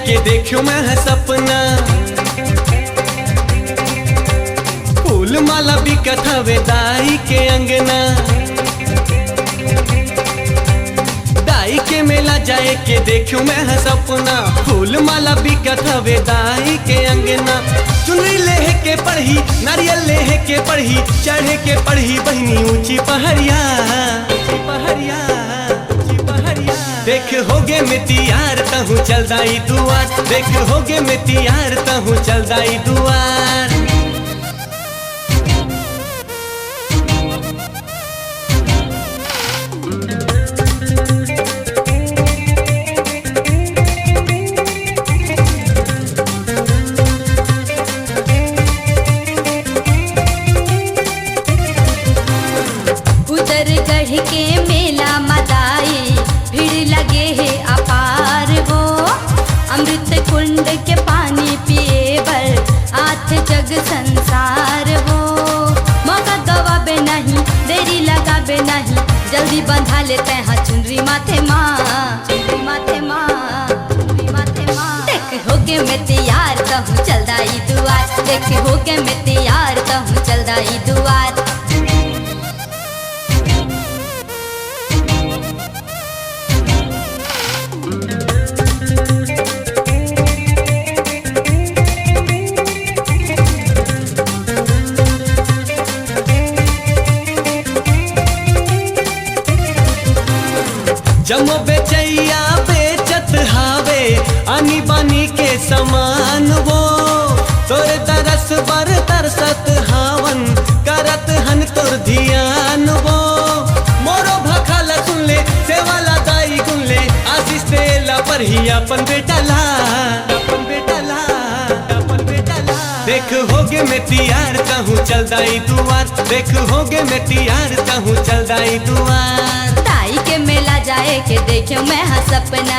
के देखियो मैं है सपना, फूल माला बिकत हवे दाई के अंगना। दाई के मेला जाए के देखियो मैं है सपना, फूल माला बिकत हवे दाई के अंगना। चुनरी लेहे के पढ़ी, नारियल लेहे के पढ़ी, चढ़े के पढ़ी बहनी ऊंची पहाड़िया, पहाड़िया। देख होगे मैं तैयार तहु चल दाई दुआर, देख होगे मैं तैयार तहु चल दाई दुआर। उधर गढ़ के मेला मदाई भीड़ लगे है अपार वो, अमृत कुंड के पानी पिए बर आठ जग संसार वो। मौका गवाबे नहीं, देरी लगाबे नहीं, जल्दी बंधा लेते हैं चुनरी माथे माँ, चुनरी माथे माँ, चुनरी माथे माँ। देख होके मैं तैयार तहु चल दाई दुआर, देख होके मैं तैयार तहु चल दाई दुआर। जमो बेचैया बेचत हावे आनी बानी के समान वो, तोर दरस बर तरसत हावन करत हन तोर धियान वो। मोरो भखाला सुन ले सेवाला दाई गुन ले, आशीष देला पर ही अपन बेटा ला, अपन बेटा ला, अपन बेटा ला। देख होगे मैं तैयार कहूँ चल दाई दुआर, देख होगे मैं तैयार कहूँ चल दाई दुआर। दाई के मेला जाए के देखियो मैं हाँ सपना,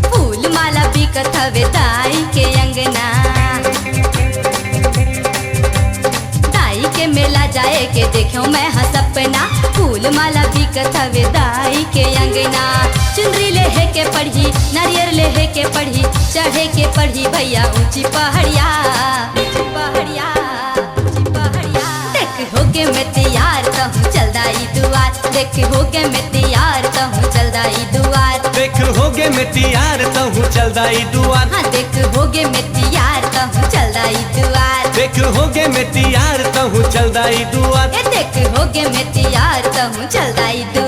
फूल माला बिकत हवे दाई के अंगना। दाई के मेला जाए के देखियो मैं हाँ सपना, फूल माला बिकत हवे दाई के अंगना। चुनरी लेहे के पढ़ी, नारियल लेहे के पढ़ी, चढ़े के पढ़ी भैया ऊंची पहाड़िया, ऊंची पहाड़िया, ऊंची पहाड़िया। देख होके मैं तैयार तहु चल दाई दुआर, देख होके मैं तैयार तहु चल दाई दुआर। देख होगे मैं तैयार तहु चल दाई दुआर, हाँ देख होगे मैं तैयार तहु चल दाई दुआर। देख होगे मैं तैयार तहु चल दाई दुआर, देख होगे मैं तैयार तहु चल दाई दुआर।